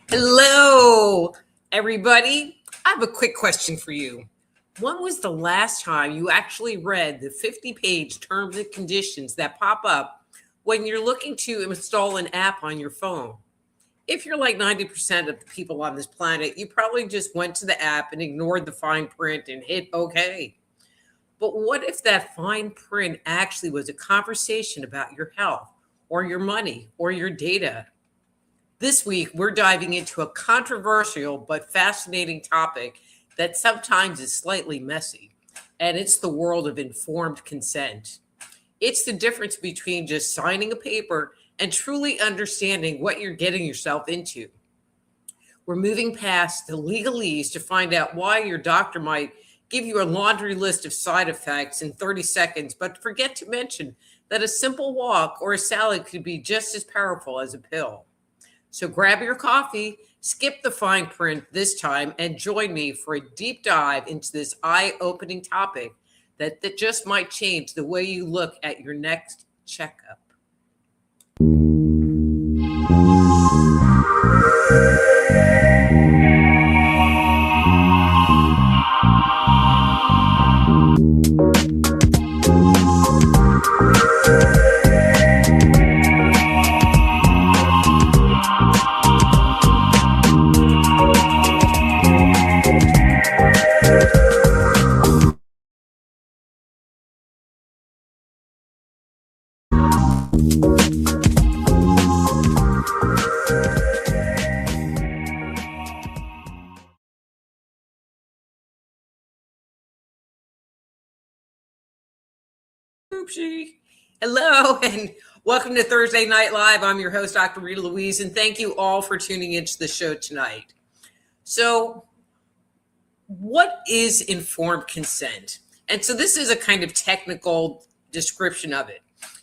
Hello, everybody. I have a quick question for you. When was the last time you actually read the 50-page terms and conditions that pop up when you're looking to install an app on your phone? If you're like 90% of the people on this planet, you probably just went to the app and ignored the fine print and hit OK. But what if that fine print actually was a conversation about your health or your money or your data? This week, we're diving into a controversial but fascinating topic that sometimes is slightly messy, and it's the world of informed consent. It's the difference between just signing a paper and truly understanding what you're getting yourself into. We're moving past the legalese to find out why your doctor might give you a laundry list of side effects in 30 seconds, but forget to mention that a simple walk or a salad could be just as powerful as a pill. So grab your coffee, skip the fine print this time, and join me for a deep dive into this eye-opening topic that just might change the way you look at your next checkup. Oopsie. Hello, and welcome to Thursday Night Live. I'm your host, Dr. Rita Louise, and thank you all for tuning into the show tonight. So, what is informed consent? And so this is a kind of technical description of it.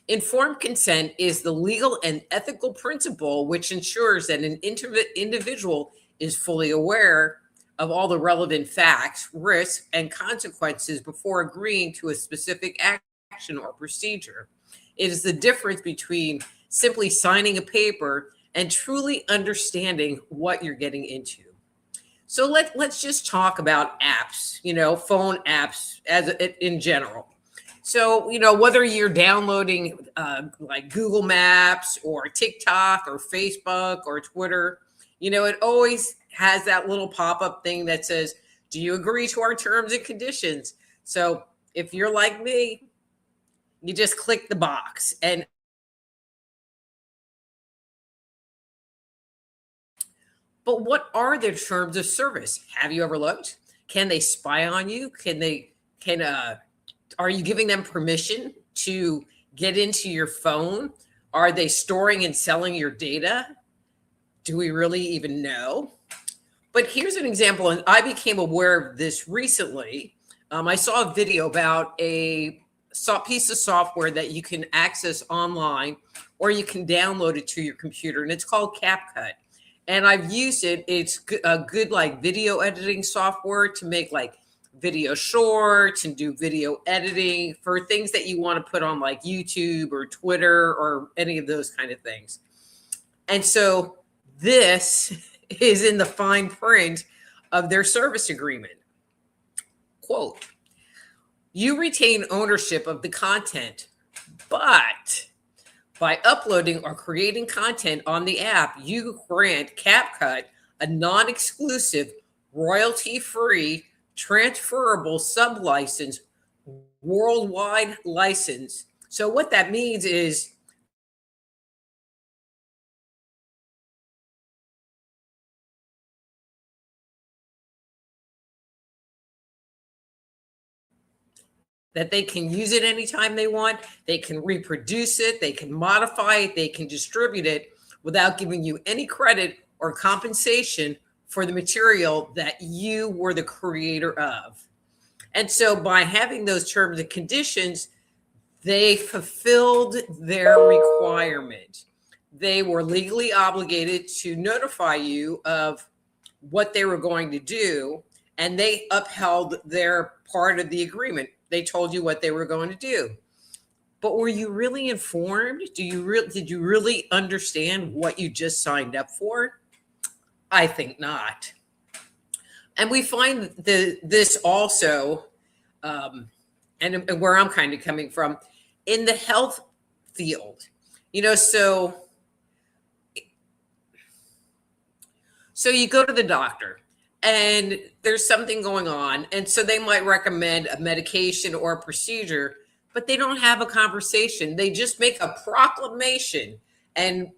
Informed consent is the legal and ethical principle which ensures that an individual is fully aware of all the relevant facts, risks, and consequences before agreeing to a specific action or procedure. It is the difference between simply signing a paper and truly understanding what you're getting into. So let's just talk about apps, phone apps in general. So, whether you're downloading like Google Maps or TikTok or Facebook or Twitter, it always has that little pop-up thing that says, do you agree to our terms and conditions? So if you're like me, you just click the box. But what are their terms of service? Have you ever looked? Can they spy on you? Are you giving them permission to get into your phone? Are they storing and selling your data? Do we really even know? But here's an example, and I became aware of this recently. I saw a video about a piece of software that you can access online, or you can download it to your computer, and it's called CapCut. And I've used it. It's a good like video editing software to make like video shorts and do video editing for things that you want to put on like YouTube or Twitter or any of those kind of things. And so this is in the fine print of their service agreement. Quote, you retain ownership of the content, but by uploading or creating content on the app, you grant CapCut a non-exclusive, royalty-free, transferable sub-license, worldwide license. So what that means is that they can use it anytime they want. They can reproduce it. They can modify it. They can distribute it without giving you any credit or compensation for the material that you were the creator of. And so by having those terms and conditions, they fulfilled their requirement. They were legally obligated to notify you of what they were going to do, and they upheld their part of the agreement. They told you what they were going to do. But were you really informed? Did you really understand what you just signed up for? I think not. And we find this also, um, and where I'm kind of coming from, in the health field. You know, so you go to the doctor and there's something going on, and so they might recommend a medication or a procedure, but they don't have a conversation. They just make a proclamation and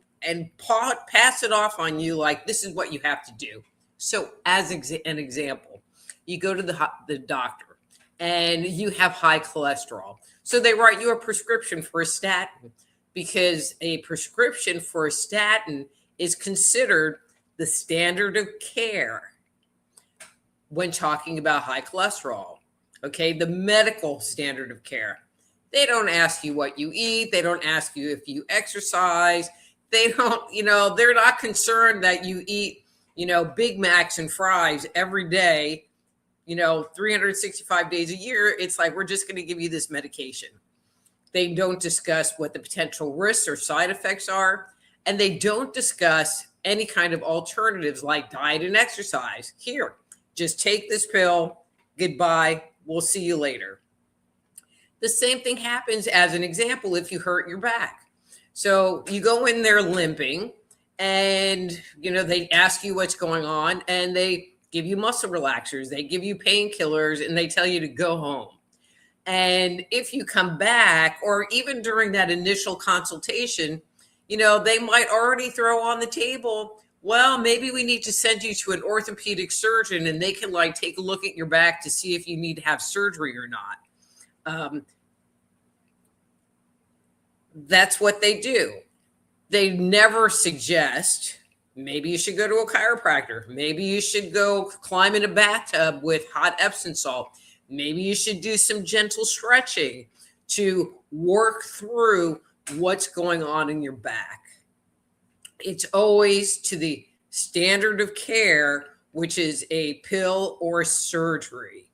pass it off on you like this is what you have to do. So as an example, you go to the doctor and you have high cholesterol. So they write you a prescription for a statin, because a prescription for a statin is considered the standard of care when talking about high cholesterol. Okay, the medical standard of care. They don't ask you what you eat. They don't ask you if you exercise. They don't, they're not concerned that you eat, Big Macs and fries every day, 365 days a year. It's like, we're just going to give you this medication. They don't discuss what the potential risks or side effects are. And they don't discuss any kind of alternatives like diet and exercise. Here, just take this pill. Goodbye. We'll see you later. The same thing happens, as an example, if you hurt your back. So you go in there limping and, they ask you what's going on and they give you muscle relaxers. They give you painkillers and they tell you to go home. And if you come back, or even during that initial consultation, they might already throw on the table, well, maybe we need to send you to an orthopedic surgeon and they can take a look at your back to see if you need to have surgery or not. That's what they do. They never suggest, maybe you should go to a chiropractor. Maybe you should go climb in a bathtub with hot Epsom salt. Maybe you should do some gentle stretching to work through what's going on in your back. It's always to the standard of care, which is a pill or surgery.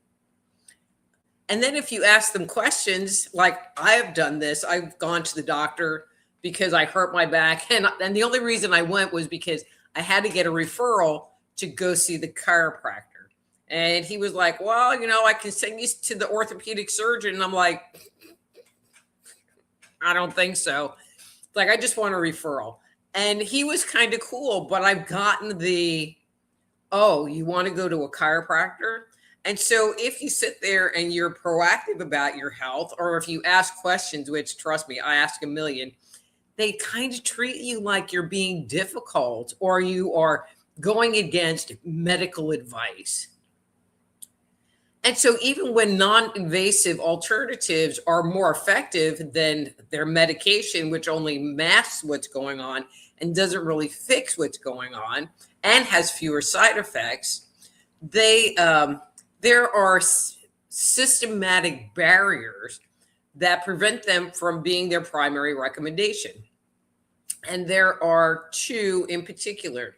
And then if you ask them questions, like I have done this, I've gone to the doctor because I hurt my back. And the only reason I went was because I had to get a referral to go see the chiropractor. And he was like, well, I can send you to the orthopedic surgeon. And I'm like, I don't think so. Like, I just want a referral. And he was kind of cool, but I've gotten oh, you want to go to a chiropractor? And so if you sit there and you're proactive about your health, or if you ask questions, which trust me, I ask a million, they kind of treat you like you're being difficult or you are going against medical advice. And so even when non-invasive alternatives are more effective than their medication, which only masks what's going on and doesn't really fix what's going on and has fewer side effects, there are systematic barriers that prevent them from being their primary recommendation. And there are two in particular.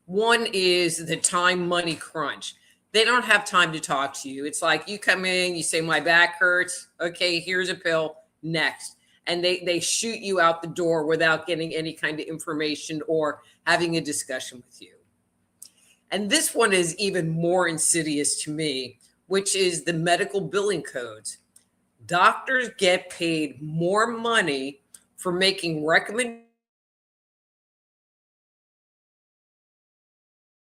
One is the time money crunch. They don't have time to talk to you. It's like you come in, you say, my back hurts. Okay, here's a pill. Next. And they shoot you out the door without getting any kind of information or having a discussion with you. And this one is even more insidious to me, which is the medical billing codes. Doctors get paid more money for making recommendations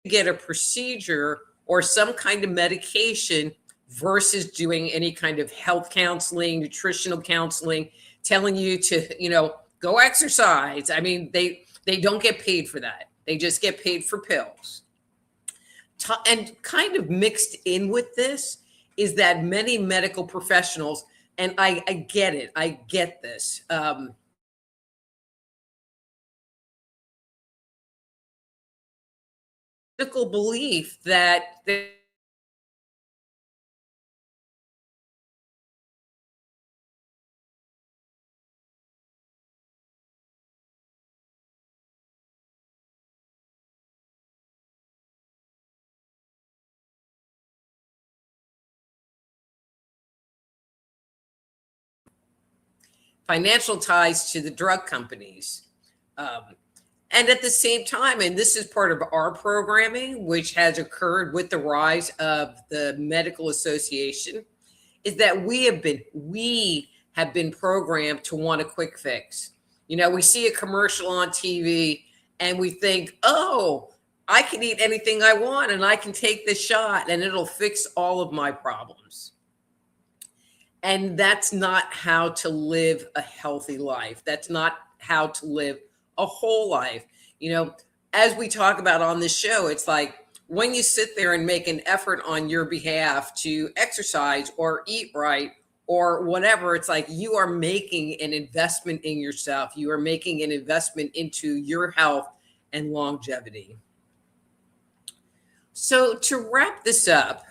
to get a procedure or some kind of medication versus doing any kind of health counseling, nutritional counseling, telling you to, go exercise. I mean, they don't get paid for that. They just get paid for pills. And kind of mixed in with this is that many medical professionals, and I get it, I get this. Medical belief that financial ties to the drug companies. Um, And at the same time, and this is part of our programming, which has occurred with the rise of the medical association, is that we have been programmed to want a quick fix. We see a commercial on TV and we think, oh, I can eat anything I want and I can take this shot and it'll fix all of my problems. And that's not how to live a healthy life. That's not how to live a whole life. As we talk about on this show, it's like when you sit there and make an effort on your behalf to exercise or eat right or whatever, it's like you are making an investment in yourself. You are making an investment into your health and longevity. So to wrap this up,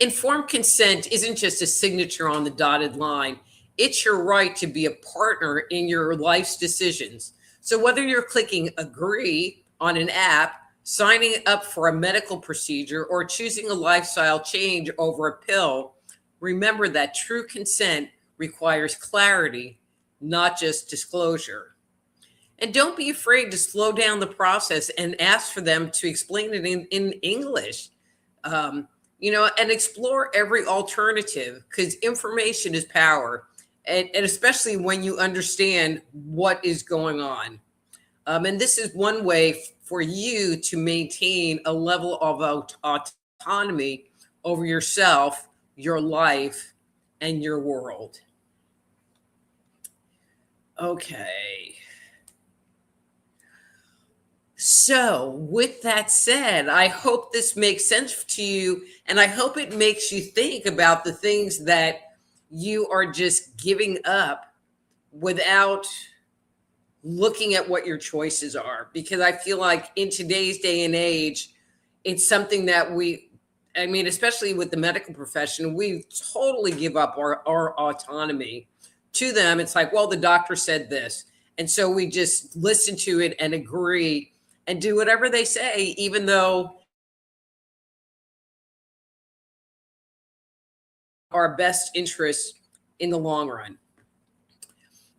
informed consent isn't just a signature on the dotted line. It's your right to be a partner in your life's decisions. So whether you're clicking agree on an app, signing up for a medical procedure, or choosing a lifestyle change over a pill, remember that true consent requires clarity, not just disclosure. And don't be afraid to slow down the process and ask for them to explain it in English. And explore every alternative, because information is power, and especially when you understand what is going on. And this is one way for you to maintain a level of autonomy over yourself, your life, and your world. Okay. So with that said, I hope this makes sense to you, and I hope it makes you think about the things that you are just giving up without looking at what your choices are. Because I feel like in today's day and age, it's something that especially with the medical profession, we totally give up our autonomy to them. It's like, well, the doctor said this. And so we just listen to it and agree and do whatever they say, even though our best interests in the long run.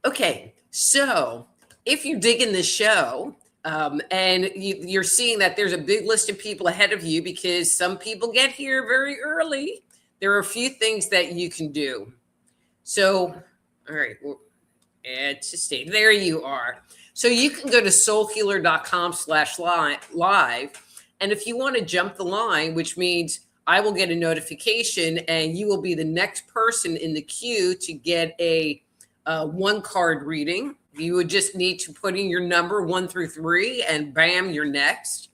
Okay, so if you're digging this show and you're seeing that there's a big list of people ahead of you, because some people get here very early, there are a few things that you can do. So, all right, it's just stay. There you are. So you can go to soulhealer.com/live. And if you want to jump the line, which means I will get a notification and you will be the next person in the queue to get a one card reading. You would just need to put in your number 1 through 3 and bam, you're next.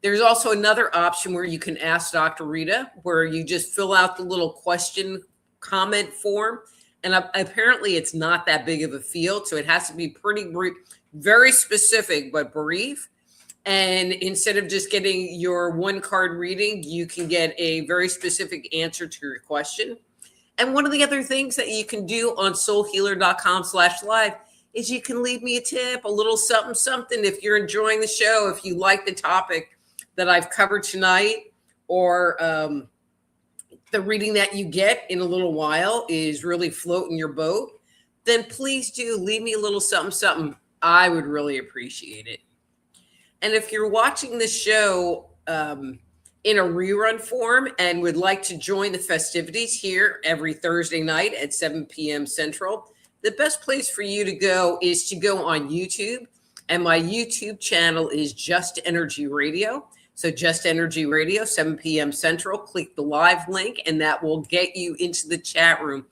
There's also another option where you can ask Dr. Rita, where you just fill out the little question comment form. And apparently it's not that big of a field, so it has to be pretty brief, very specific, but brief. And instead of just getting your one card reading, you can get a very specific answer to your question. And one of the other things that you can do on soulhealer.com/live is you can leave me a tip, a little something if you're enjoying the show, if you like the topic that I've covered tonight, or the reading that you get in a little while is really floating your boat, then please do leave me a little something. I would really appreciate it. And if you're watching this show in a rerun form and would like to join the festivities here every Thursday night at 7 p.m. Central, the best place for you to go is to go on YouTube. And my YouTube channel is Just Energy Radio. So Just Energy Radio, 7 p.m. Central. Click the live link and that will get you into the chat room,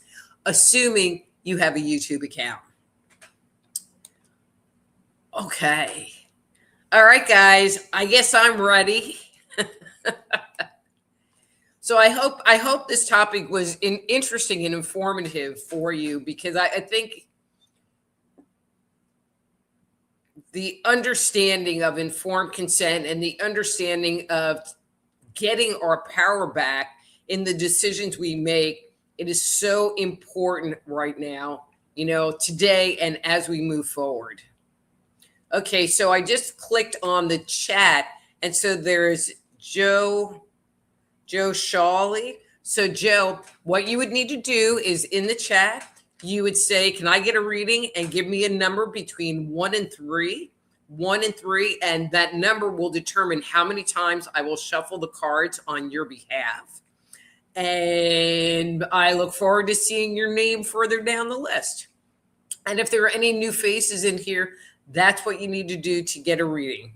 assuming you have a YouTube account. Okay. All right, guys, I guess I'm ready. So I hope this topic was interesting and informative for you, because I think the understanding of informed consent and the understanding of getting our power back in the decisions we make, it is so important right now, today and as we move forward. Okay, so I just clicked on the chat, and so there's Joe Shawley. So Joe, what you would need to do is in the chat, you would say, can I get a reading and give me a number between 1 and 3? 1 and 3, and that number will determine how many times I will shuffle the cards on your behalf. And I look forward to seeing your name further down the list. And if there are any new faces in here, that's what you need to do to get a reading.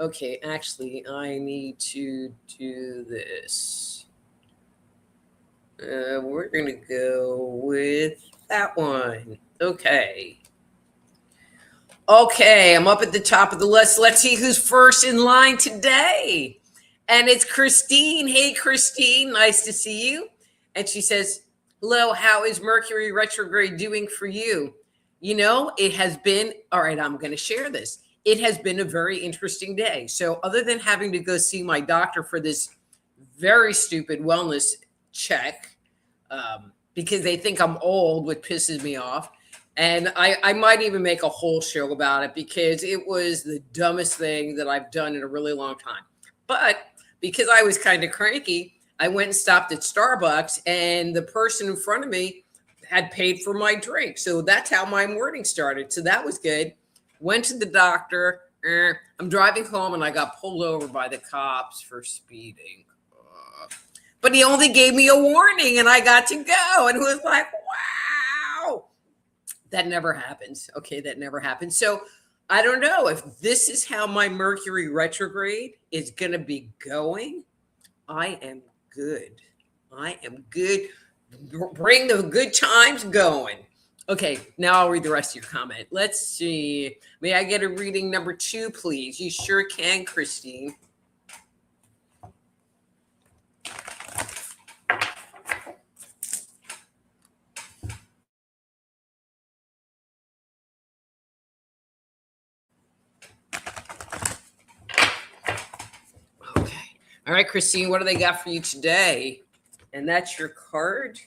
Okay, actually, I need to do this. We're going to go with that one. Okay. Okay, I'm up at the top of the list. Let's see who's first in line today. And it's Christine. Hey, Christine, nice to see you. And she says, hello, how is Mercury retrograde doing for you? You know, it has been, all right, I'm going to share this. It has been a very interesting day. So other than having to go see my doctor for this very stupid wellness check, because they think I'm old, which pisses me off. And I might even make a whole show about it because it was the dumbest thing that I've done in a really long time. But because I was kind of cranky, I went and stopped at Starbucks, and the person in front of me had paid for my drink. So that's how my morning started. So that was good. Went to the doctor. I'm driving home, and I got pulled over by the cops for speeding. But he only gave me a warning, and I got to go. And it was like, wow. That never happens. Okay, that never happens. So I don't know if this is how my Mercury retrograde is going to be going. I am good. I am good. Bring the good times going. Okay, now I'll read the rest of your comment. Let's see. May I get a reading number 2, please? You sure can, Christine. All right, Christine, what do they got for you today? And that's your card.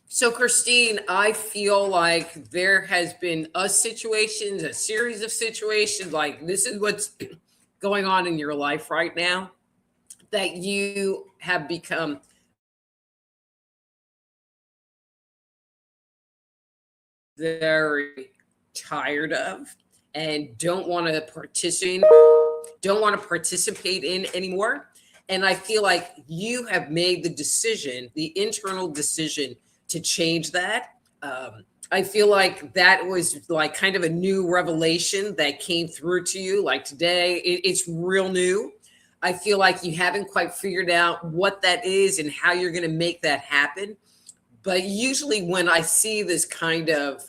So, Christine, I feel like there has been a series of situations, like this is what's going on in your life right now, that you have become very tired of and don't want to participate in anymore. And I feel like you have made the internal decision to change that. I feel like that was like kind of a new revelation that came through to you. Like today, it's real new. I feel like you haven't quite figured out what that is and how you're going to make that happen. But usually when I see this kind of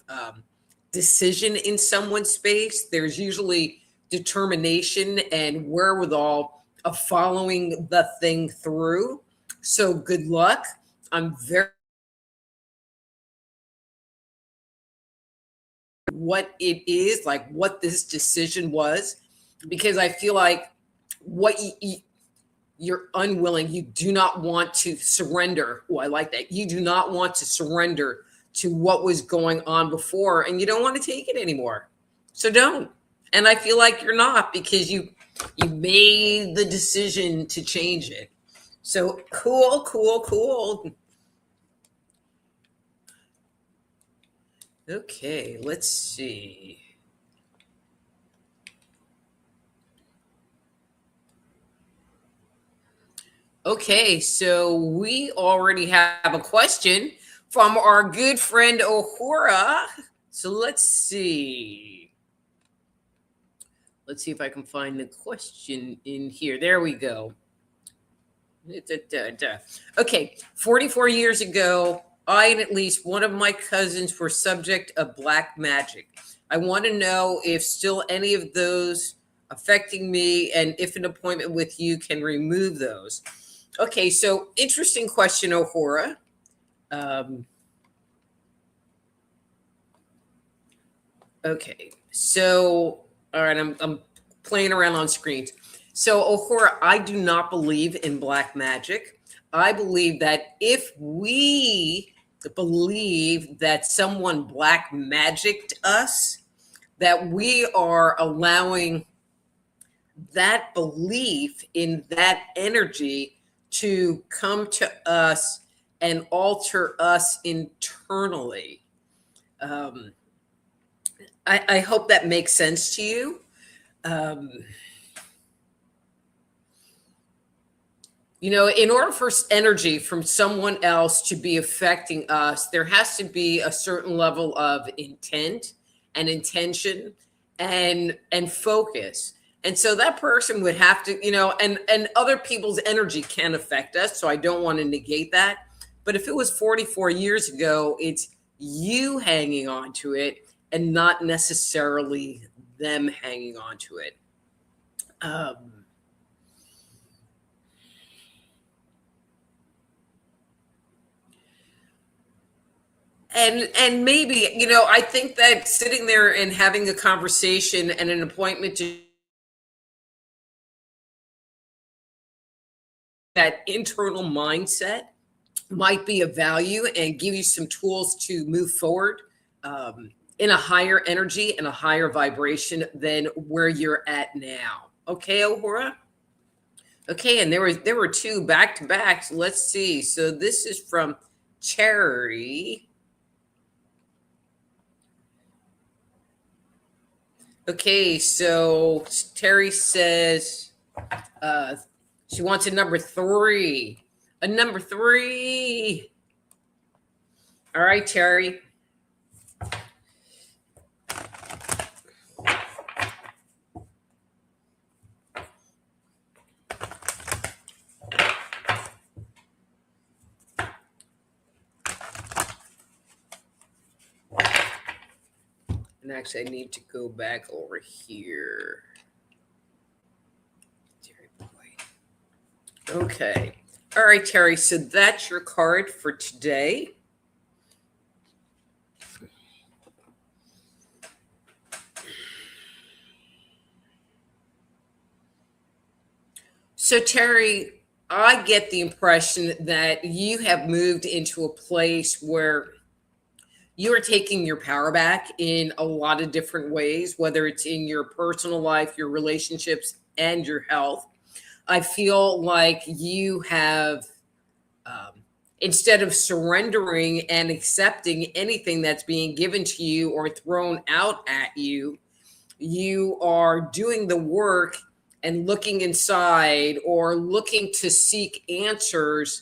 decision in someone's space, there's usually determination and wherewithal of following the thing through. So good luck. I'm very what it is, like what this decision was, because I feel like what you're unwilling, you do not want to surrender. Oh, I like that. You do not want to surrender to what was going on before, and you don't want to take it anymore. So don't. And I feel like you're not, because you made the decision to change it. So cool. Okay, let's see. Okay, so we already have a question from our good friend Ohura. So let's see. Let's see if I can find the question in here. There we go. Okay, 44 years ago, I and at least one of my cousins were subject of black magic. I want to know if still any of those affecting me, and if an appointment with you can remove those. Okay, so interesting question, Ohura. Okay, so all right, I'm playing around on screens. So Ohura, I do not believe in black magic. I believe that if we believe that someone black magicked us, that we are allowing that belief in that energy to come to us and alter us internally. I hope that makes sense to you. Um, in order for energy from someone else to be affecting us, there has to be a certain level of intent and intention and focus. And so that person would have to, and other people's energy can affect us. So I don't want to negate that. But if it was 44 years ago, it's you hanging on to it and not necessarily them hanging on to it. And maybe, I think that sitting there and having a conversation and an appointment to that internal mindset might be of value and give you some tools to move forward in a higher energy and a higher vibration than where you're at now. Okay, Ohura? Okay, and there were two back to back. So let's see. So this is from Cherry. Okay, so Terry says she wants a number 3. A number 3. All right, Terry. And actually, I need to go back over here. Terry boy. Okay. All right, Terry. So that's your card for today. So, Terry, I get the impression that you have moved into a place where you are taking your power back in a lot of different ways, whether it's in your personal life, your relationships, and your health. I feel like you have, instead of surrendering and accepting anything that's being given to you or thrown out at you, you are doing the work and looking inside or looking to seek answers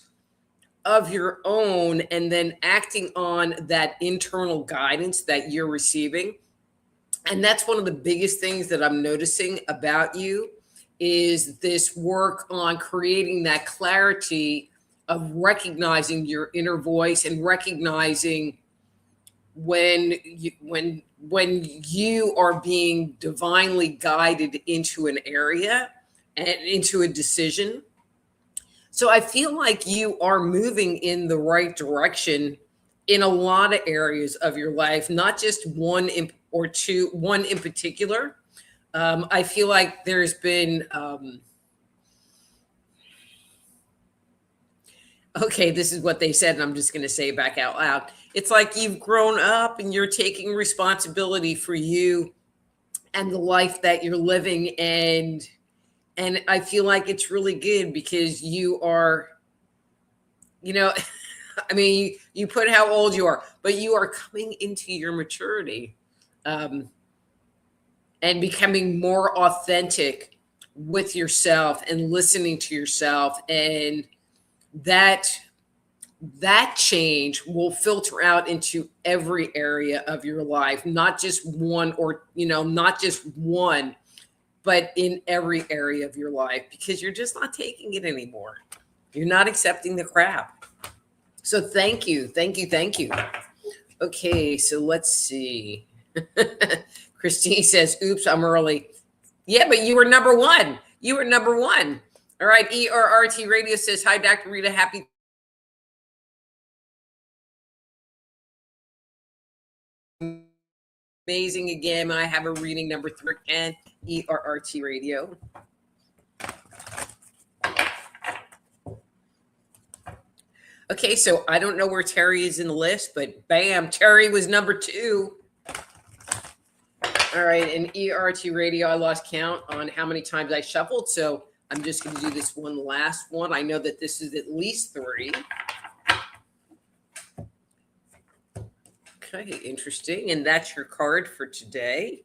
of your own and then acting on that internal guidance that you're receiving. And that's one of the biggest things that I'm noticing about you is this work on creating that clarity of recognizing your inner voice and recognizing when you are being divinely guided into an area and into a decision. So I feel like you are moving in the right direction in a lot of areas of your life, not just one in particular. I feel like there's been, okay, this is what they said, and I'm just going to say it back out loud. It's like you've grown up and you're taking responsibility for you and the life that you're living. And I feel like it's really good because you are, I mean, you put how old you are, but you are coming into your maturity and becoming more authentic with yourself and listening to yourself. And that change will filter out into every area of your life, not just one not just one, but in every area of your life, because you're just not taking it anymore. You're not accepting the crap. So thank you. Okay, so let's see. Christine says, oops, I'm early. Yeah, but you were number 1. All right, ERRT Radio says, hi, Dr. Rita, happy amazing again. I have a reading number 3 and ERRT Radio. Okay, so I don't know where Terry is in the list, but bam, Terry was number 2. All right, in ERT radio, I lost count on how many times I shuffled, so I'm just going to do this one last one. I know that this is at least 3. Okay, interesting. And that's your card for today.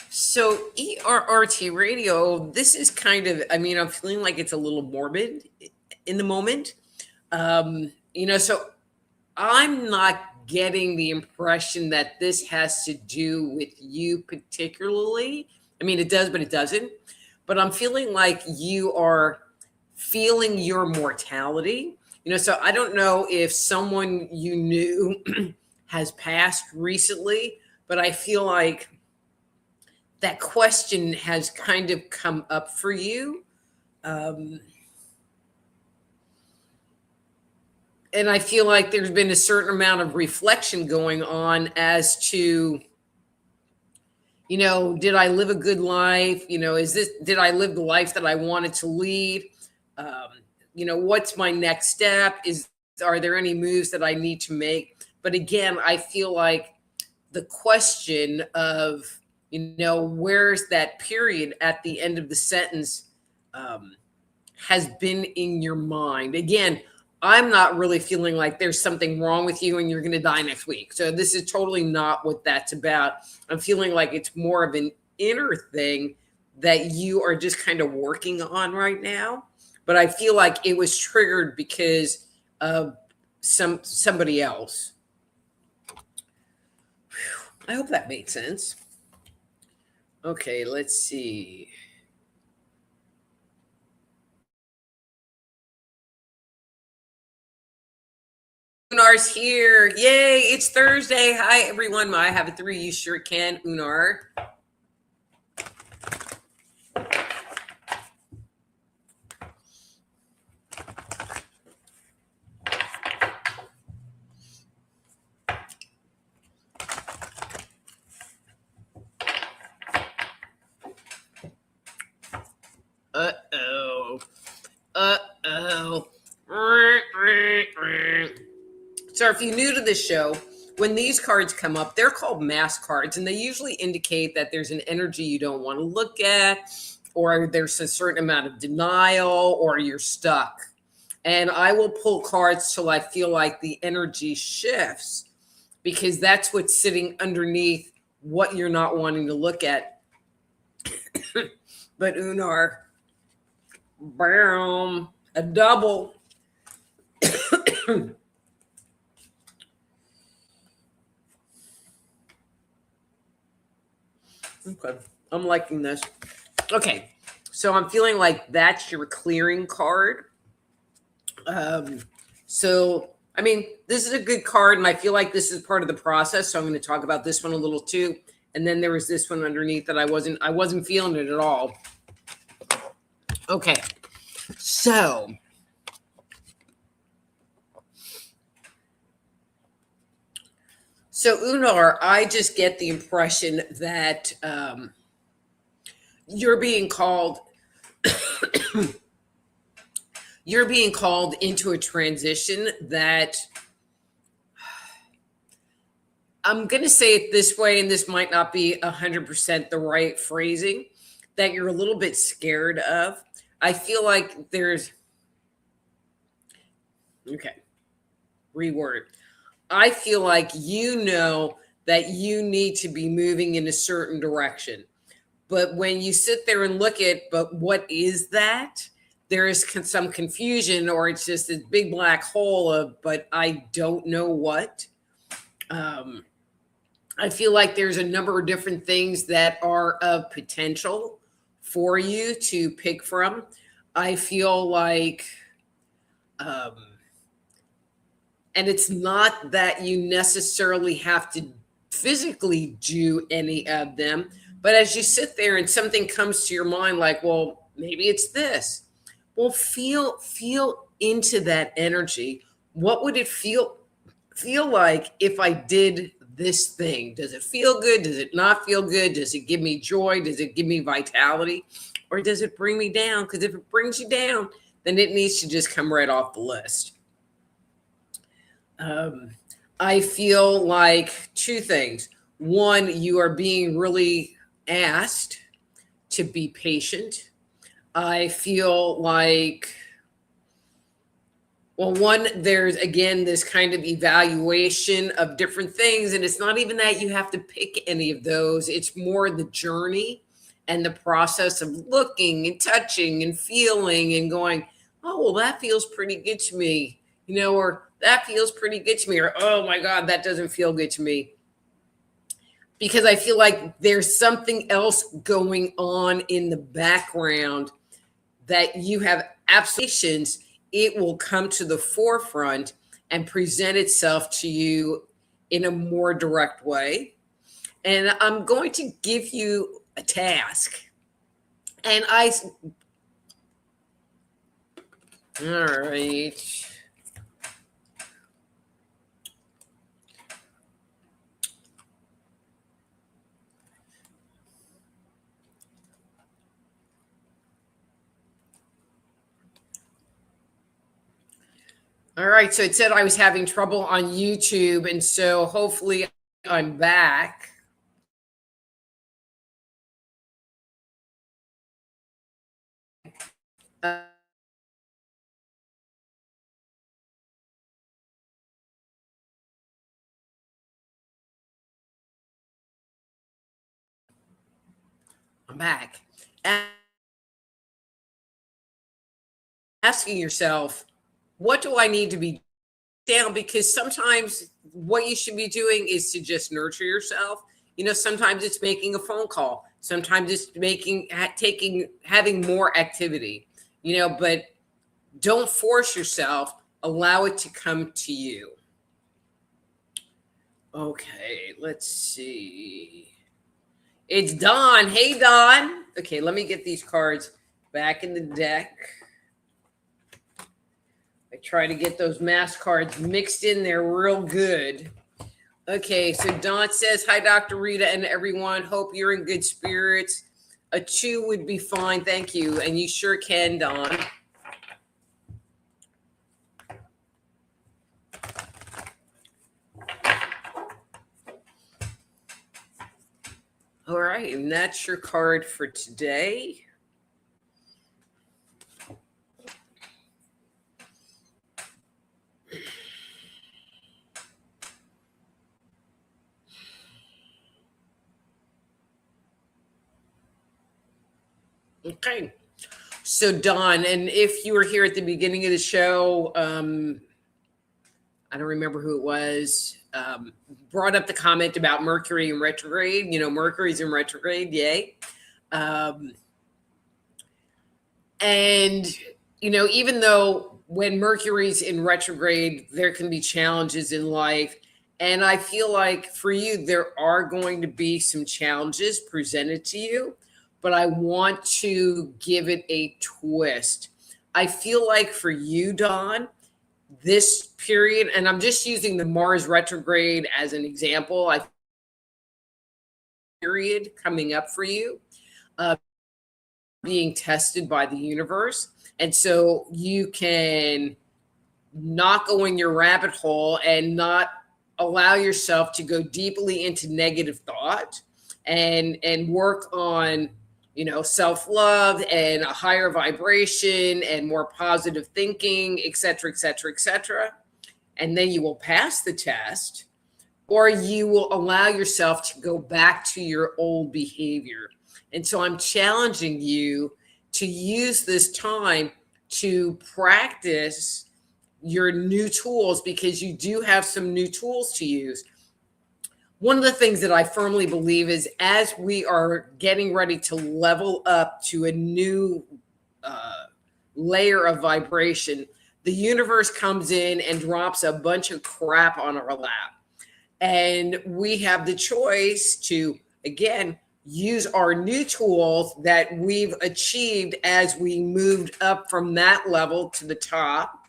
So ERRT radio, this is kind of, I mean, I'm feeling like it's a little morbid in the moment. So I'm not getting the impression that this has to do with you particularly. I mean, it does, but it doesn't. But I'm feeling like you are feeling your mortality. So I don't know if someone you knew has passed recently, but I feel like that question has kind of come up for you. And I feel like there's been a certain amount of reflection going on as to, did I live a good life? Did I live the life that I wanted to lead? What's my next step? Are there any moves that I need to make? But again, I feel like the question of, where's that period at the end of the sentence has been in your mind. Again, I'm not really feeling like there's something wrong with you and you're going to die next week. So this is totally not what that's about. I'm feeling like it's more of an inner thing that you are just kind of working on right now. But I feel like it was triggered because of somebody else. I hope that made sense. Okay, let's see. Unar's here. Yay, it's Thursday. Hi, everyone. I have a 3. You sure can, Unar. Uh-oh. Uh-oh. So if you're new to this show, when these cards come up, they're called mask cards, and they usually indicate that there's an energy you don't want to look at, or there's a certain amount of denial, or you're stuck. And I will pull cards till I feel like the energy shifts, because that's what's sitting underneath what you're not wanting to look at. But Unar, boom, a double. Okay, I'm liking this. Okay, so I'm feeling like that's your clearing card. So, I mean, this is a good card, and I feel like this is part of the process. So I'm going to talk about this one a little too. And then there was this one underneath that I wasn't feeling it at all. Okay, so Unar, I just get the impression that you're being called into a transition that I'm going to say it this way, and this might not be 100% the right phrasing, that you're a little bit scared of. I feel like reword. I feel like that you need to be moving in a certain direction. But when you sit there and look at, but what is that? There is some confusion, or it's just this big black hole of, but I don't know what. I feel like there's a number of different things that are of potential for you to pick from. I feel like, and it's not that you necessarily have to physically do any of them, but as you sit there and something comes to your mind, like, well, maybe it's this. Well, feel into that energy. What would it feel feel like if I did this thing, does it feel good? Does it not feel good? Does it give me joy? Does it give me vitality? Or does it bring me down? Because if it brings you down, then it needs to just come right off the list. I feel like two things. One, you are being really asked to be patient. I feel like, well, one, there's again this kind of evaluation of different things. And it's not even that you have to pick any of those, it's more the journey and the process of looking and touching and feeling and going, oh, well, that feels pretty good to me, or that feels pretty good to me, or oh my God, that doesn't feel good to me. Because I feel like there's something else going on in the background that you have applications, it will come to the forefront and present itself to you in a more direct way. And I'm going to give you a task. And all right. All right, so it said I was having trouble on YouTube, and so hopefully I'm back. I'm back. Asking yourself, what do I need to be down? Because sometimes what you should be doing is to just nurture yourself. Sometimes it's making a phone call. Sometimes it's having more activity, but don't force yourself. Allow it to come to you. Okay, let's see. It's Don. Hey, Don. Okay, let me get these cards back in the deck. I try to get those mass cards mixed in there real good. Okay, so Don says, hi, Dr. Rita and everyone. Hope you're in good spirits. A 2 would be fine. Thank you. And you sure can, Don. All right, and that's your card for today. Okay. So Don, and if you were here at the beginning of the show, I don't remember who it was, brought up the comment about Mercury in retrograde. Mercury's in retrograde, yay. And, even though when Mercury's in retrograde, there can be challenges in life. And I feel like for you, there are going to be some challenges presented to you, but I want to give it a twist. I feel like for you, Don, this period, and I'm just using the Mars retrograde as an example, period coming up for you, being tested by the universe. And so you can not go in your rabbit hole and not allow yourself to go deeply into negative thought and work on, self-love and a higher vibration and more positive thinking, et cetera, et cetera, et cetera. And then you will pass the test, or you will allow yourself to go back to your old behavior. And so I'm challenging you to use this time to practice your new tools, because you do have some new tools to use. One of the things that I firmly believe is as we are getting ready to level up to a new layer of vibration, the universe comes in and drops a bunch of crap on our lap. And we have the choice to, again, use our new tools that we've achieved as we moved up from that level to the top,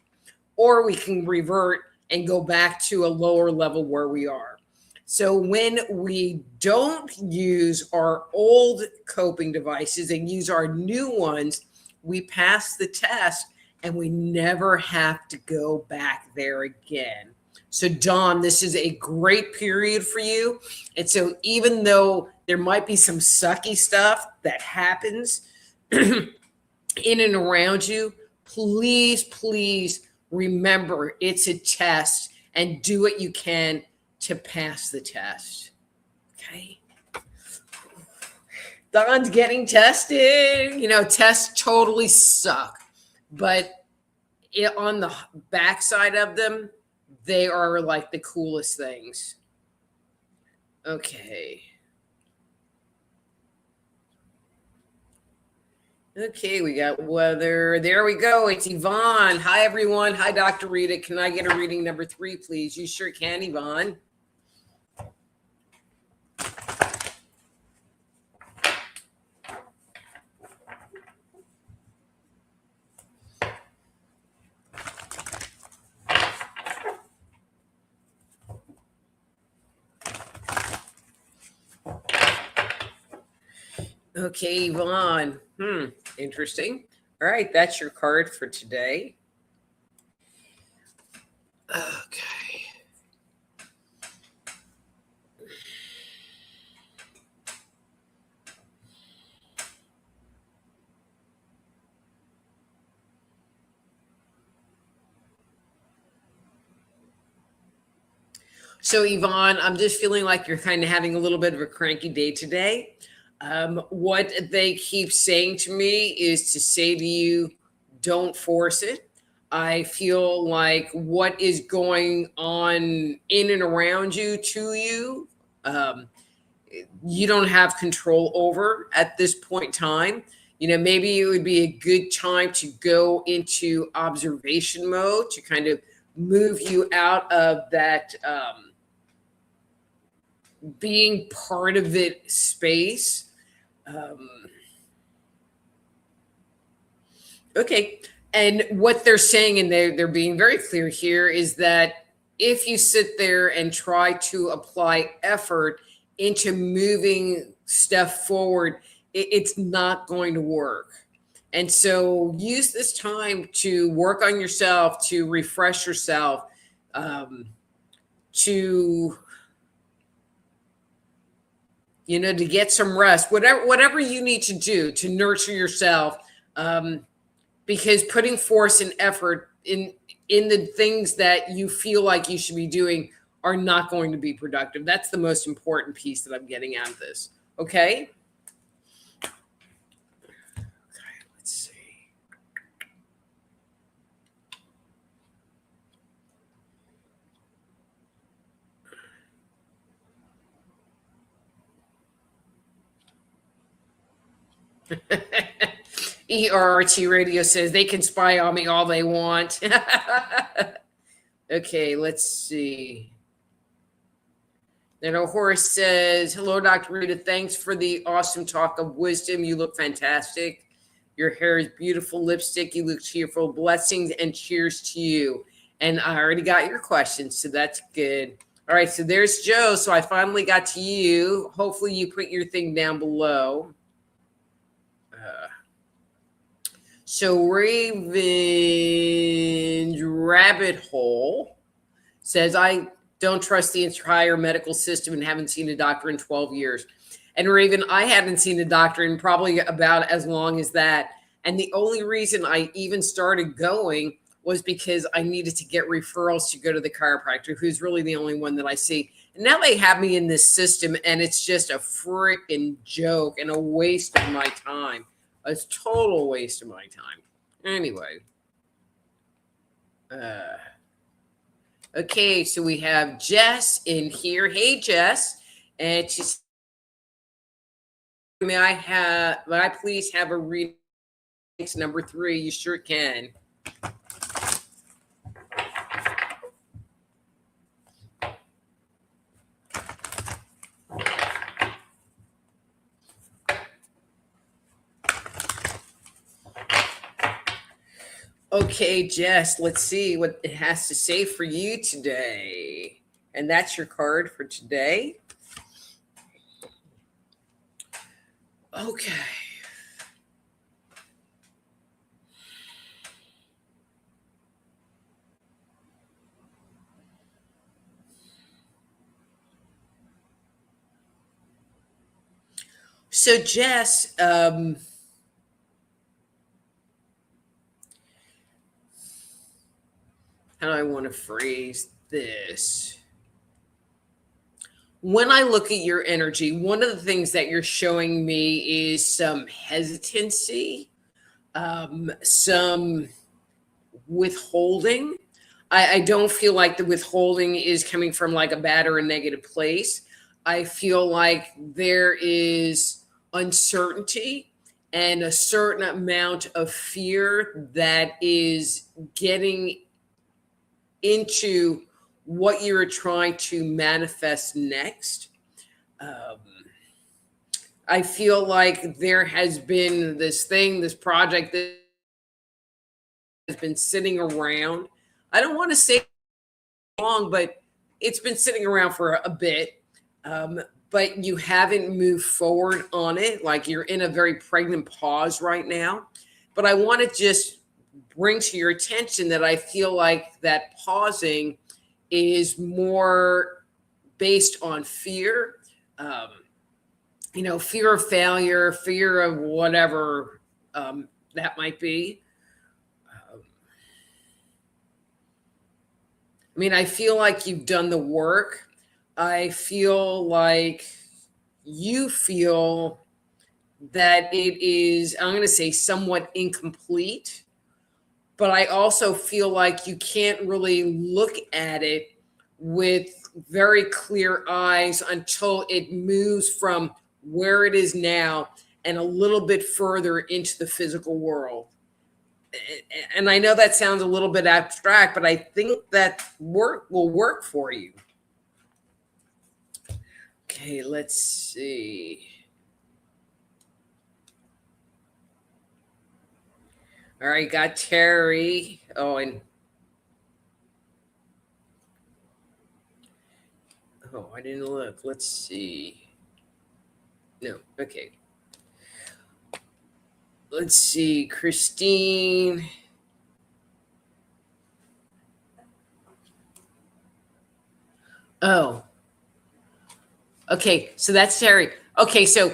or we can revert and go back to a lower level where we are. So when we don't use our old coping devices and use our new ones, we pass the test and we never have to go back there again. So Dawn, this is a great period for you. And so even though there might be some sucky stuff that happens in and around you, please, please remember it's a test and do what you can to pass the test. Okay. Dawn's getting tested. You know, tests totally suck, but on the backside of them, they are like the coolest things. Okay. Okay, we got weather. There we go. It's Yvonne. Hi, everyone. Hi, Dr. Rita. Can I get a reading number 3, please? You sure can, Yvonne. Okay, Yvonne. Interesting. All right, that's your card for today. Okay. So, Yvonne, I'm just feeling like you're kind of having a little bit of a cranky day today. What they keep saying to me is to say to you, don't force it. I feel like what is going on in and around you to you, you don't have control over at this point in time. You know, maybe it would be a good time to go into observation mode to kind of move you out of that being part of it space. Okay. And what they're saying, and they're being very clear here, is that if you sit there and try to apply effort into moving stuff forward, it's not going to work. And so use this time to work on yourself, to refresh yourself, to get some rest, whatever you need to do to nurture yourself. Because putting force and effort in the things that you feel like you should be doing are not going to be productive. That's the most important piece that I'm getting out of this. Okay? Okay, let's see. ERT Radio says they can spy on me all they want. Okay, let's see. Then Horace says, hello, Dr. Rita. Thanks for the awesome talk of wisdom. You look fantastic. Your hair is beautiful. Lipstick. You look cheerful. Blessings and cheers to you. And I already got your questions, so that's good. All right, so there's Joe. So I finally got to you. Hopefully you put your thing down below. So Raven's Rabbit Hole says, I don't trust the entire medical system and haven't seen a doctor in 12 years. And Raven, I hadn't seen a doctor in probably about as long as that. And the only reason I even started going was because I needed to get referrals to go to the chiropractor, who's really the only one that I see. And now they have me in this system, and it's just a freaking joke and a waste of my time. A total waste of my time. Anyway. Okay, so we have Jess in here. Hey, Jess. And she's, may I please have a reading number 3? You sure can. Okay, Jess, let's see what it has to say for you today. And that's your card for today. Okay. So, Jess, how do I want to phrase this? When I look at your energy, one of the things that you're showing me is some hesitancy, some withholding. I don't feel like the withholding is coming from like a bad or a negative place. I feel like there is uncertainty and a certain amount of fear that is getting into what you're trying to manifest next. I feel like there has been this thing, this project that has been sitting around. I don't want to say long, but it's been sitting around for a bit. But you haven't moved forward on it. Like you're in a very pregnant pause right now. But I want to just bring to your attention that I feel like that pausing is more based on fear, fear of failure, fear of whatever that might be. I mean, I feel like you've done the work. I feel like you feel that it is, I'm going to say, somewhat incomplete. But I also feel like you can't really look at it with very clear eyes until it moves from where it is now and a little bit further into the physical world. And I know that sounds a little bit abstract, but I think that will work for you. Okay, let's see. All right, got Terry. Oh, I didn't look. Let's see. No, okay. Let's see, Christine. Oh. Okay, so that's Terry. Okay, so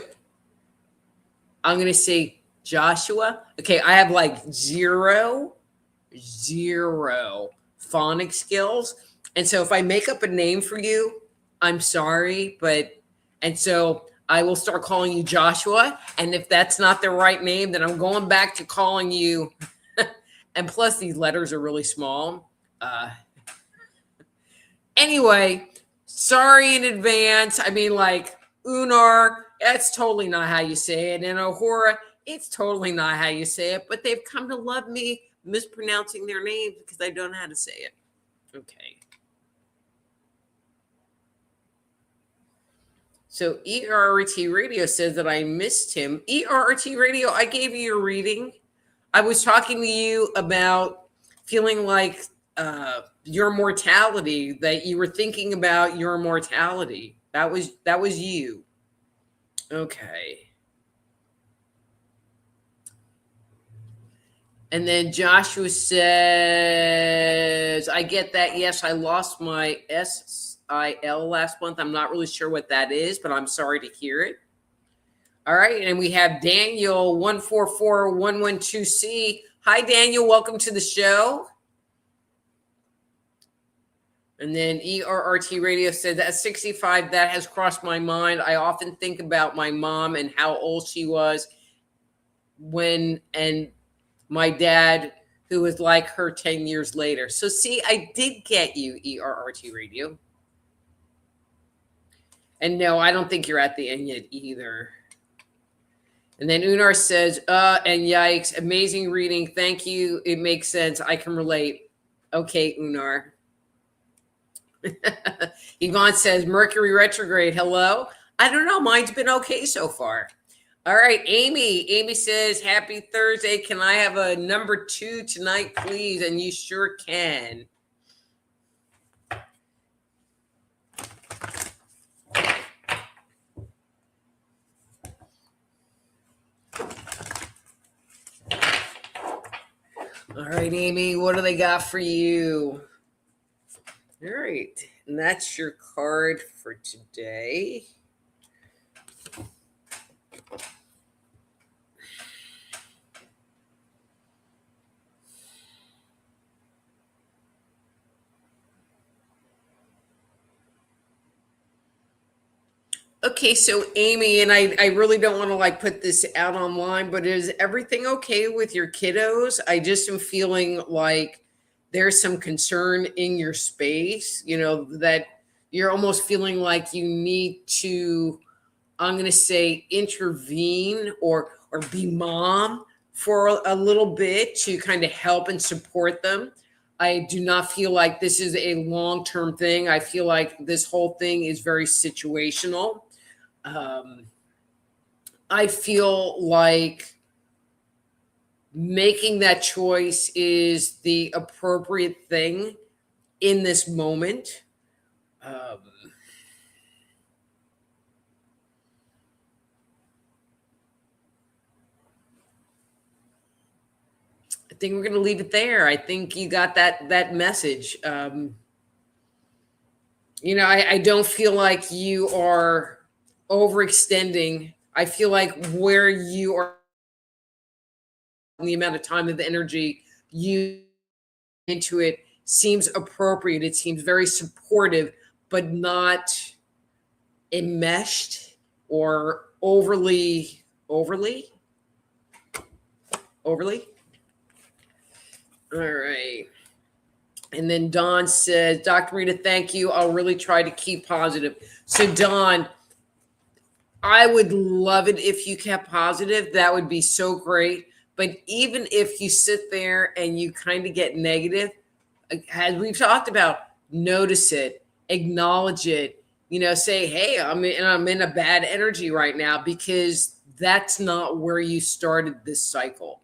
I'm going to say Joshua. Okay, I have like zero phonic skills. And so if I make up a name for you, I'm sorry, and so I will start calling you Joshua. And if that's not the right name, then I'm going back to calling you. And plus these letters are really small. Anyway, sorry in advance. I mean, like Unar, that's totally not how you say it. And Ohora, it's totally not how you say it. But they've come to love me mispronouncing their names because I don't know how to say it. Okay. So ERT Radio says that I missed him. ERT Radio, I gave you your reading. I was talking to you about feeling like your mortality, that you were thinking about your mortality. That was you. Okay. And then Joshua says, I get that. Yes, I lost my SIL last month. I'm not really sure what that is, but I'm sorry to hear it. All right. And we have Daniel 144112C. Hi, Daniel. Welcome to the show. And then ERRT Radio said at 65, that has crossed my mind. I often think about my mom and how old she was and my dad, who was like her 10 years later. So see, I did get you, ERRT Radio. And no, I don't think you're at the end yet either. And then Unar says, and yikes, amazing reading. Thank you. It makes sense. I can relate. Okay, Unar. Yvonne says, Mercury retrograde. Hello. I don't know. Mine's been okay so far. All right, Amy. Amy says, happy Thursday. Can I have a number 2 tonight, please? And you sure can. All right, Amy, what do they got for you? All right, and that's your card for today. Okay, so Amy, and I really don't want to like put this out online, but is everything okay with your kiddos? I just am feeling like there's some concern in your space, that you're almost feeling like you need to, I'm going to say, intervene or be mom for a little bit to kind of help and support them. I do not feel like this is a long-term thing. I feel like this whole thing is very situational. I feel like making that choice is the appropriate thing in this moment. I think we're going to leave it there. I think you got that message. I don't feel like you are overextending. I feel like where you are, the amount of time and the energy you into it seems appropriate. It seems very supportive, but not enmeshed or overly. All right. And then Dawn says, Dr. Rita, thank you. I'll really try to keep positive. So Dawn, I would love it if you kept positive. That would be so great. But even if you sit there and you kind of get negative, as we've talked about, notice it, acknowledge it, say, hey, I'm in a bad energy right now, because that's not where you started this cycle.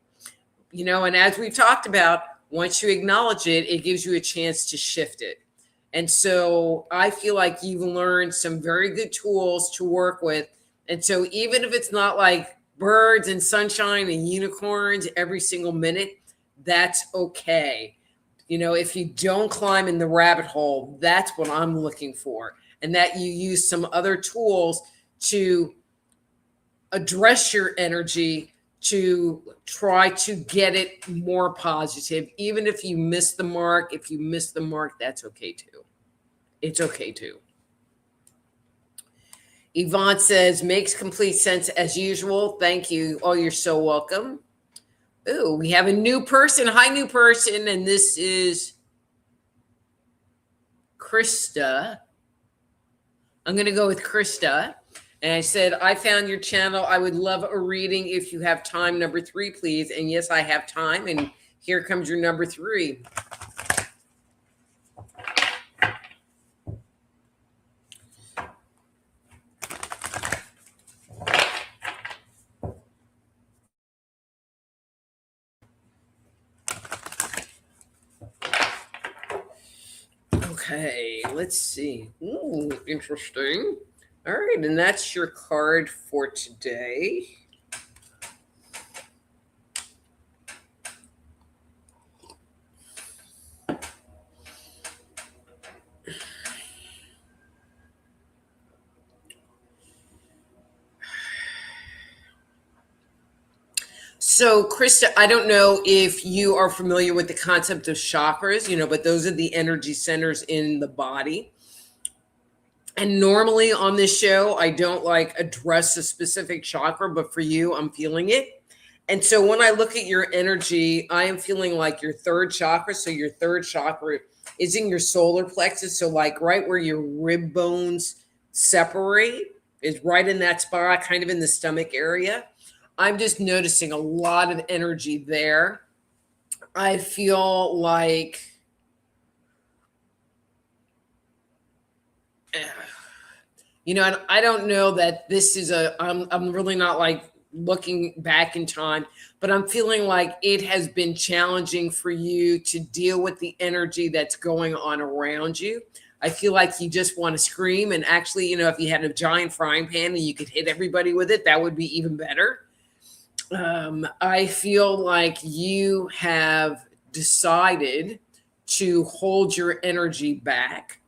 And as we've talked about, once you acknowledge it, it gives you a chance to shift it. And so I feel like you've learned some very good tools to work with. And so even if it's not like birds and sunshine and unicorns every single minute, that's okay. If you don't climb in the rabbit hole, that's what I'm looking for. And that you use some other tools to address your energy, to try to get it more positive. Even if you miss the mark, that's okay too. It's okay too. Yvonne says, makes complete sense as usual. Thank you. Oh, you're so welcome. Ooh, we have a new person. Hi, new person. And this is Krista. I'm going to go with Krista. And I said, I found your channel. I would love a reading if you have time. Number 3, please. And yes, I have time. And here comes your number 3. Okay, let's see. Ooh, interesting. All right, and that's your card for today. So, Krista, I don't know if you are familiar with the concept of chakras, but those are the energy centers in the body. And normally on this show, I don't address a specific chakra, but for you, I'm feeling it. And so when I look at your energy, I am feeling like your 3rd chakra. So your 3rd chakra is in your solar plexus. So right where your rib bones separate is right in that spot, kind of in the stomach area. I'm just noticing a lot of energy there. I feel like, and I don't know that this is I'm really not looking back in time, but I'm feeling like it has been challenging for you to deal with the energy that's going on around you. I feel like you just want to scream. And actually, you know, if you had a giant frying pan and you could hit everybody with it, that would be even better. I feel like you have decided to hold your energy back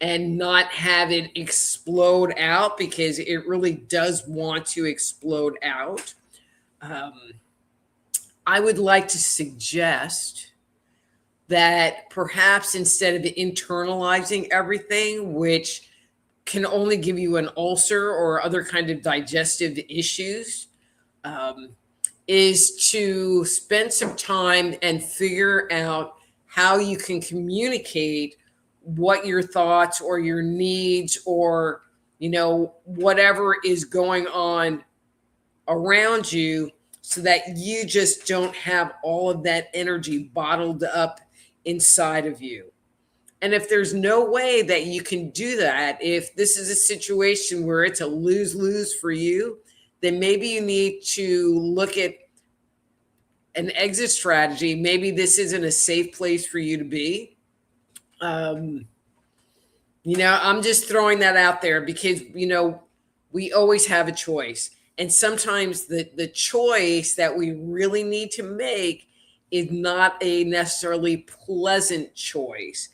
and not have it explode out, because it really does want to explode out. I would like to suggest that perhaps instead of internalizing everything, which can only give you an ulcer or other kind of digestive issues, is to spend some time and figure out how you can communicate what your thoughts or your needs or, you know, whatever is going on around you, so that you just don't have all of that energy bottled up inside of you. And if there's no way that you can do that, if this is a situation where it's a lose-lose for you, then maybe you need to look at an exit strategy. Maybe this isn't a safe place for you to be. You know, I'm just throwing that out there because, you know, we always have a choice. And sometimes the choice that we really need to make is not a necessarily pleasant choice.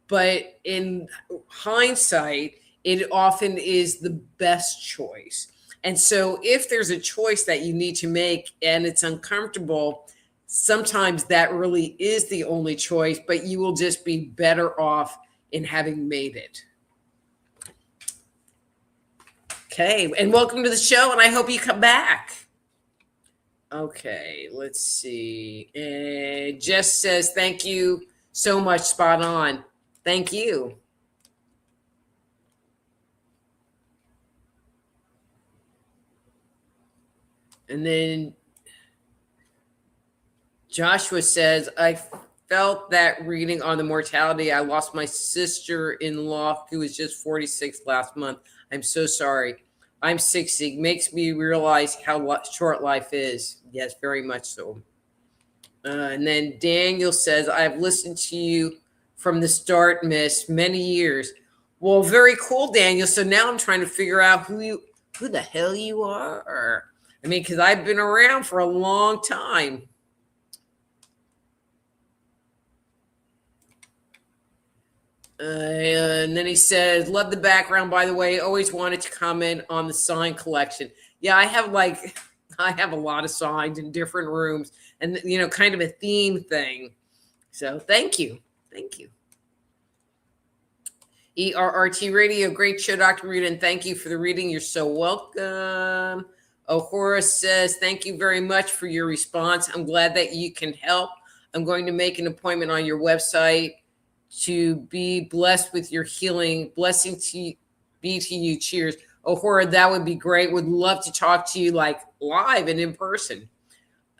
But in hindsight, it often is the best choice. And so if there's a choice that you need to make and it's uncomfortable, sometimes that really is the only choice, but you will just be better off in having made it. Okay, and welcome to the show, and I hope you come back. Okay, let's see. Jess says, thank you so much, spot on. Thank you. And then Joshua says, I felt that reading on the mortality. I lost my sister-in-law who was just 46 last month. I'm so sorry. I'm 60. Makes me realize how short life is. Yes, very much so. And then Daniel says, I've listened to you from the start, miss, many years. Well, very cool, Daniel. So now I'm trying to figure out who the hell you are. I mean, because I've been around for a long time. And then he says, love the background, by the way. Always wanted to comment on the sign collection. Yeah, I have a lot of signs in different rooms and, you know, kind of a theme thing. So thank you. Thank you. ERRT Radio, great show, Dr. Rita, and thank you for the reading. You're so welcome. Horace says, thank you very much for your response. I'm glad that you can help. I'm going to make an appointment on your website to be blessed with your healing. Blessing to be to you. Cheers. Hora, that would be great. Would love to talk to you like live and in person.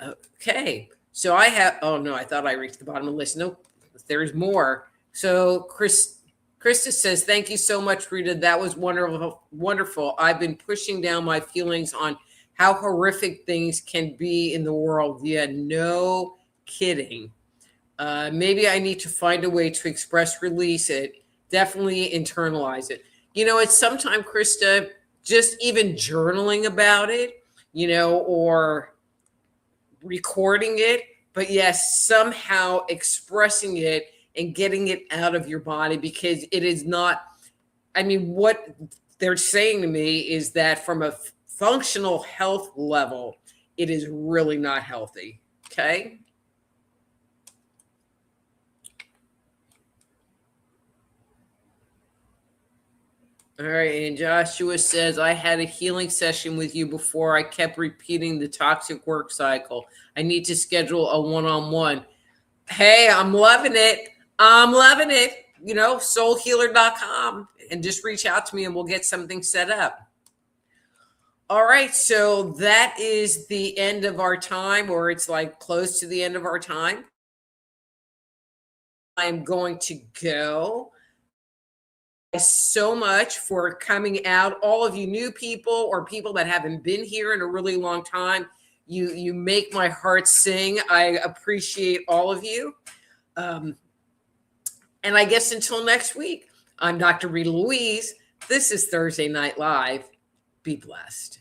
Okay. So I have, oh no, I thought I reached the bottom of the list. Nope, there's more. So Krista says, thank you so much, Rita. That was wonderful. Wonderful. I've been pushing down my feelings on how horrific things can be in the world. Yeah, no kidding. Maybe I need to find a way to express, release it, definitely internalize it. You know, it's sometimes, Krista, just even journaling about it, you know, or recording it, but yes, somehow expressing it and getting it out of your body, because it is not, I mean, what they're saying to me is that from a functional health level, it is really not healthy. Okay. All right, and Joshua says, I had a healing session with you before. I kept repeating the toxic work cycle. I need to schedule a one-on-one. Hey, I'm loving it. I'm loving it. You know, soulhealer.com, and just reach out to me and we'll get something set up. All right, so that is the end of our time, or it's like close to the end of our time. I'm going to go. so much for coming out. All of you new people or people that haven't been here in a really long time, you make my heart sing. I appreciate all of you. And I guess until next week, I'm Dr. Rita Louise. This is Thursday Night Live. Be blessed.